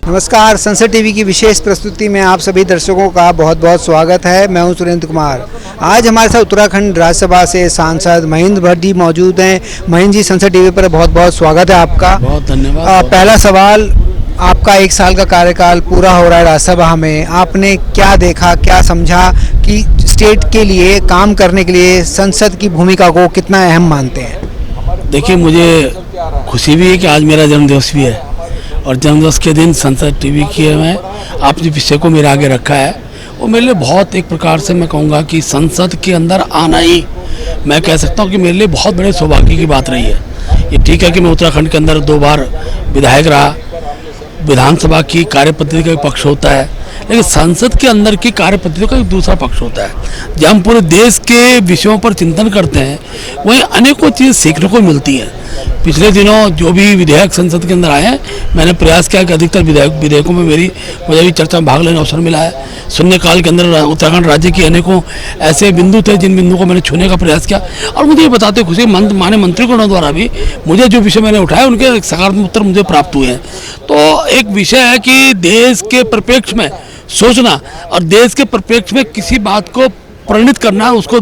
नमस्कार, संसद टीवी की विशेष प्रस्तुति में आप सभी दर्शकों का बहुत बहुत स्वागत है। मैं हूं सुरेंद्र कुमार। आज हमारे साथ उत्तराखंड राज्यसभा से सांसद महेंद्र भट्ट जी मौजूद हैं। महेंद्र जी, संसद टीवी पर बहुत बहुत स्वागत है आपका। बहुत धन्यवाद। पहला सवाल, आपका 1 साल का कार्यकाल पूरा हो रहा है राज्यसभा में, आपने क्या देखा, क्या समझा कि स्टेट के लिए काम करने के लिए संसद की भूमिका को कितना अहम मानते हैं? देखिए, मुझे खुशी भी है कि आज मेरा जन्मदिवस भी है और जन्मदिवस के दिन संसद टीवी की में आपने विषय को मेरे आगे रखा है। वो मेरे लिए बहुत, एक प्रकार से मैं कहूँगा कि संसद के अंदर आना ही, मैं कह सकता हूँ कि मेरे लिए बहुत बड़े सौभाग्य की बात रही है। ये ठीक है कि मैं उत्तराखंड के अंदर 2 बार विधायक रहा। विधानसभा की कार्यपद्धति का एक पक्ष होता है, लेकिन संसद के अंदर की कार्यपद्धति का एक दूसरा पक्ष होता है। जब हम पूरे देश के विषयों पर चिंतन करते हैं, वहीं अनेकों चीज़ सीखने को मिलती है। पिछले दिनों जो भी विधेयक संसद के अंदर आए हैं, मैंने प्रयास किया कि अधिकतर विधेयकों में मुझे भी चर्चा में भाग लेने का अवसर मिला है। शून्यकाल के अंदर उत्तराखंड राज्य की अनेकों ऐसे बिंदु थे जिन बिंदुओं को मैंने छूने का प्रयास किया और मुझे ये बताते खुशी माननीय मंत्रीगणों द्वारा भी मुझे जो विषय मैंने उठाए उनके सकारात्मक उत्तर मुझे प्राप्त हुए हैं। तो एक विषय है कि देश के परिप्रेक्ष्य में सोचना और देश के परिप्रेक्ष्य में किसी बात को परिणित करना, उसको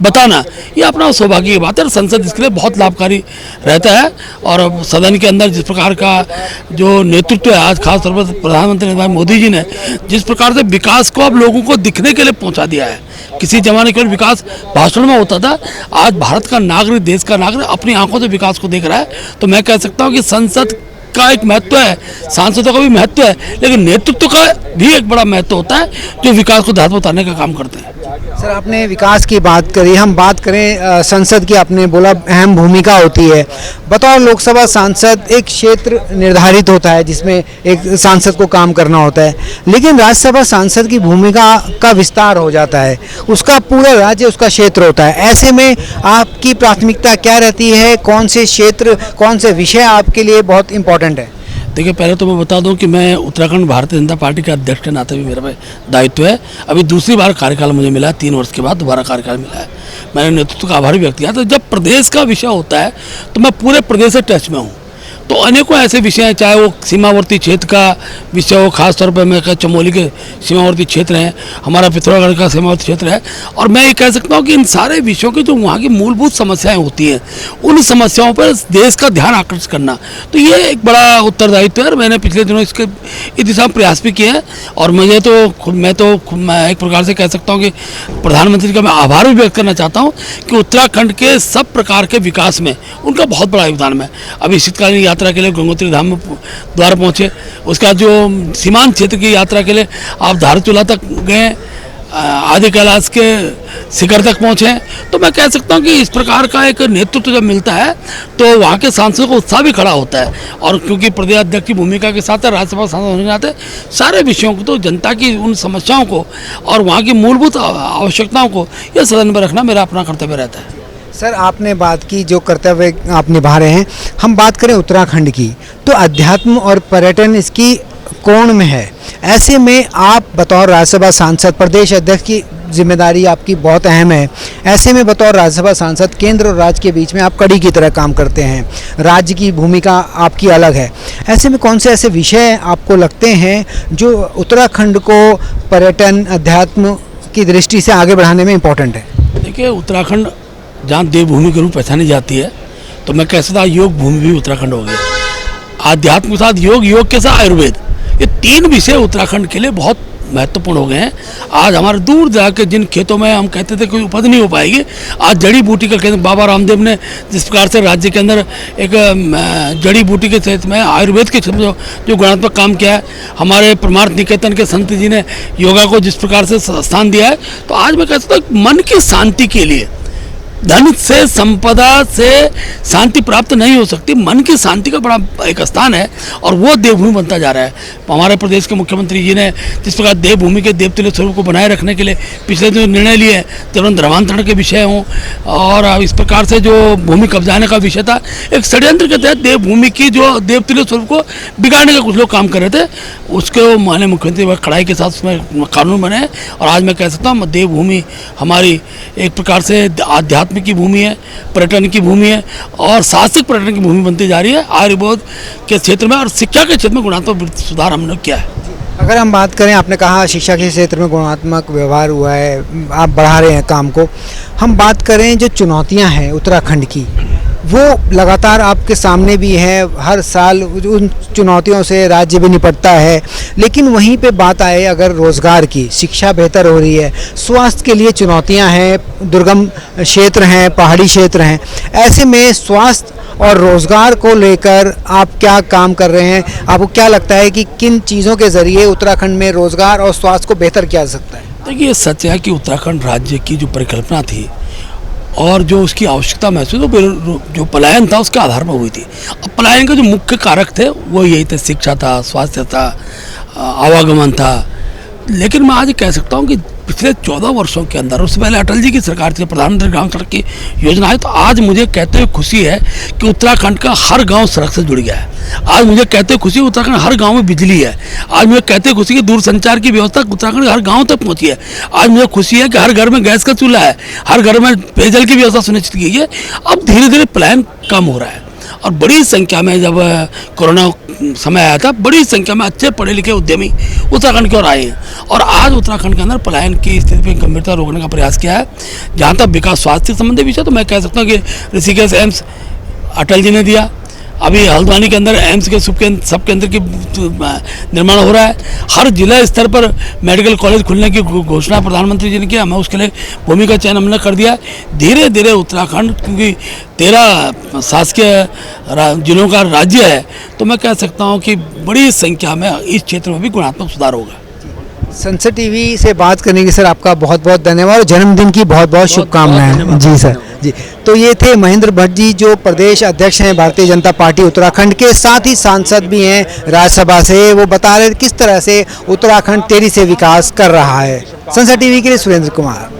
बताना, ये अपना सौभाग्य की बात है। संसद इसके लिए बहुत लाभकारी रहता है और सदन के अंदर जिस प्रकार का जो नेतृत्व है, आज खासतौर पर प्रधानमंत्री नरेंद्र मोदी जी ने जिस प्रकार से विकास को अब लोगों को दिखने के लिए पहुंचा दिया है। किसी जमाने केवल विकास भाषण में होता था, आज भारत का नागरिक, देश का नागरिक अपनी आंखों से विकास को देख रहा है। तो मैं कह सकता हूँ कि संसद का एक महत्व है, सांसदों का भी महत्व है, लेकिन नेतृत्व का भी एक बड़ा महत्व होता है जो विकास को धार पर उतारने का काम करते हैं। सर, आपने विकास की बात करी, हम बात करें संसद की, आपने बोला अहम भूमिका होती है। बतौर लोकसभा सांसद एक क्षेत्र निर्धारित होता है जिसमें एक सांसद को काम करना होता है, लेकिन राज्यसभा सांसद की भूमिका का विस्तार हो जाता है, उसका पूरा राज्य उसका क्षेत्र होता है। ऐसे में आपकी प्राथमिकता क्या रहती है? कौन से क्षेत्र, कौन से विषय आपके लिए बहुत इंपॉर्टेंट है? देखिए, पहले तो मैं बता दूं कि मैं उत्तराखंड भारतीय जनता पार्टी के अध्यक्ष के नाते भी मेरा दायित्व है। अभी दूसरी बार कार्यकाल मुझे मिला है, 3 वर्ष के बाद दोबारा कार्यकाल मिला है। मैंने नेतृत्व का आभार व्यक्त किया। तो जब प्रदेश का विषय होता है तो मैं पूरे प्रदेश से टच में हूँ। तो अनेकों ऐसे विषय हैं, चाहे वो सीमावर्ती क्षेत्र का विषय हो, खासतौर पर मैं चमोली के सीमावर्ती क्षेत्र हैं, हमारा पिथौरागढ़ का सीमावर्ती क्षेत्र है, और मैं ये कह सकता हूँ कि इन सारे विषयों की जो वहाँ की मूलभूत समस्याएं होती हैं, उन समस्याओं पर देश का ध्यान आकर्षित करना, तो ये एक बड़ा उत्तरदायित्व है। और मैंने पिछले दिनों इस दिशा में प्रयास भी किए हैं और मैं एक प्रकार से कह सकता हूँ कि प्रधानमंत्री का मैं आभार भी व्यक्त करना चाहता हूँ कि उत्तराखंड के सब प्रकार के विकास में उनका बहुत बड़ा योगदान है। अभी शीतकालीन यात्रा के लिए गंगोत्री धाम में द्वारा पहुंचे, उसका जो सीमांत क्षेत्र की यात्रा के लिए आप धारचूला तक गए, आदि कैलाश के शिखर तक पहुंचे। तो मैं कह सकता हूं कि इस प्रकार का एक नेतृत्व जब मिलता है तो वहां के सांसदों को उत्साह भी खड़ा होता है। और क्योंकि प्रदेश अध्यक्ष की भूमिका के साथ राज्यसभा सांसद होने जाते, सारे विषयों को, तो जनता की उन समस्याओं को और वहाँ की मूलभूत आवश्यकताओं को यह सदन में रखना मेरा अपना कर्तव्य रहता है। सर, आपने बात की जो कर्तव्य आप निभा रहे हैं, हम बात करें उत्तराखंड की, तो अध्यात्म और पर्यटन इसकी कोण में है। ऐसे में आप बतौर राज्यसभा सांसद, प्रदेश अध्यक्ष की जिम्मेदारी आपकी बहुत अहम है। ऐसे में बतौर राज्यसभा सांसद केंद्र और राज्य के बीच में आप कड़ी की तरह काम करते हैं, राज्य की भूमिका आपकी अलग है। ऐसे में कौन से ऐसे विषय आपको लगते हैं जो उत्तराखंड को पर्यटन, अध्यात्म की दृष्टि से आगे बढ़ाने में इम्पोर्टेंट है? देखिए, उत्तराखंड जहाँ देवभूमि के रूप पहचानी जाती है, तो मैं कह सकता हूँ योग भूमि भी उत्तराखंड हो गया। आध्यात्म के साथ योग, योग के साथ आयुर्वेद, ये 3 विषय उत्तराखंड के लिए बहुत महत्वपूर्ण हो गए हैं। आज हमारे दूर जाके जिन खेतों में हम कहते थे कोई उपज नहीं हो पाएगी, आज जड़ी बूटी का केंद्र बाबा रामदेव ने जिस प्रकार से राज्य के अंदर एक जड़ी बूटी के क्षेत्र में, आयुर्वेद के क्षेत्र में जो गुणात्मक काम किया है, हमारे परमार्थ निकेतन के संत जी ने योगा को जिस प्रकार से स्थान दिया है, तो आज मैं कह सकता हूँ मन की शांति के लिए, धन से, संपदा से शांति प्राप्त नहीं हो सकती, मन की शांति का बड़ा एक स्थान है और वो देवभूमि बनता जा रहा है। हमारे प्रदेश के मुख्यमंत्री जी ने जिस प्रकार देवभूमि के देवतुल्य स्वरूप को बनाए रखने के लिए पिछले दिन निर्णय लिए, तुरंत धर्मांतरण के विषय हों और इस प्रकार से जो भूमि कब्जाने का विषय था, एक षड्यंत्र के तहत देवभूमि की जो देवतुल्य स्वरूप को बिगाड़ने का कुछ लोग काम कर रहे थे, उसके माननीय मुख्यमंत्री कड़ाई के साथ उसमें कानून बने और आज मैं कह सकता हूँ देवभूमि हमारी एक प्रकार से आध्यात्म अध्यात्म की भूमि है, पर्यटन की भूमि है और साहसिक पर्यटन की भूमि बनती जा रही है आयुर्वेद के क्षेत्र में, और शिक्षा के क्षेत्र में गुणात्मक सुधार हमने किया है। अगर हम बात करें, आपने कहा शिक्षा के क्षेत्र में गुणात्मक व्यवहार हुआ है, आप बढ़ा रहे हैं काम को। हम बात करें जो चुनौतियां हैं उत्तराखंड की, वो लगातार आपके सामने भी है, हर साल उन चुनौतियों से राज्य भी निपटता है। लेकिन वहीं पे बात आए अगर रोज़गार की, शिक्षा बेहतर हो रही है, स्वास्थ्य के लिए चुनौतियां हैं, दुर्गम क्षेत्र हैं, पहाड़ी क्षेत्र हैं, ऐसे में स्वास्थ्य और रोज़गार को लेकर आप क्या काम कर रहे हैं? आपको क्या लगता है कि किन चीज़ों के ज़रिए उत्तराखंड में रोज़गार और स्वास्थ्य को बेहतर किया जा सकता है? देखिए, ये सच है कि उत्तराखंड राज्य की जो परिकल्पना थी और जो उसकी आवश्यकता महसूस जो पलायन था उसके आधार पर हुई थी। अब पलायन के जो मुख्य कारक थे वो यही थे, शिक्षा था, स्वास्थ्य था, आवागमन था। लेकिन मैं आज कह सकता हूँ कि पिछले 14 वर्षों के अंदर, उससे पहले अटल जी की सरकार थी, प्रधानमंत्री ग्राम सड़क की योजना है, तो आज मुझे कहते हुए खुशी है कि उत्तराखंड का हर गांव सड़क से जुड़ गया है। आज मुझे कहते हुए खुशी है उत्तराखंड हर गांव में बिजली है। आज मुझे कहते हुए खुशी कि दूरसंचार की व्यवस्था उत्तराखंड हर गांव तक पहुंची है। आज मुझे खुशी है कि हर घर में गैस का चूल्हा है, हर घर में पेयजल की व्यवस्था सुनिश्चित की है। अब धीरे धीरे पलायन कम हो रहा है और बड़ी संख्या में, जब कोरोना समय आया था, बड़ी संख्या में अच्छे पढ़े लिखे उद्यमी उत्तराखंड की ओर आए हैं और आज उत्तराखंड के अंदर पलायन की स्थिति पर गंभीरता रोकने का प्रयास किया है। जहाँ तक विकास स्वास्थ्य संबंधी विषय, तो मैं कह सकता हूँ कि ऋषिकेश एम्स अटल जी ने दिया, अभी हल्द्वानी के अंदर एम्स के सब केंद्र की निर्माण हो रहा है, हर जिला स्तर पर मेडिकल कॉलेज खुलने की घोषणा प्रधानमंत्री जी ने की, हमें उसके लिए भूमि का चयन हमने कर दिया। धीरे धीरे उत्तराखंड, क्योंकि 13 शासकीय जिलों का राज्य है, तो मैं कह सकता हूँ कि बड़ी संख्या में इस क्षेत्र में भी गुणात्मक सुधार होगा। संसद टीवी से बात करने की सर आपका बहुत बहुत धन्यवाद और जन्मदिन की बहुत बहुत शुभकामनाएं। जी सर, जी। तो ये थे महेंद्र भट्ट जी, जो प्रदेश अध्यक्ष हैं भारतीय जनता पार्टी उत्तराखंड के, साथ ही सांसद भी हैं राज्यसभा से। वो बता रहे किस तरह से उत्तराखंड तेजी से विकास कर रहा है। संसद टीवी के लिए सुरेंद्र कुमार।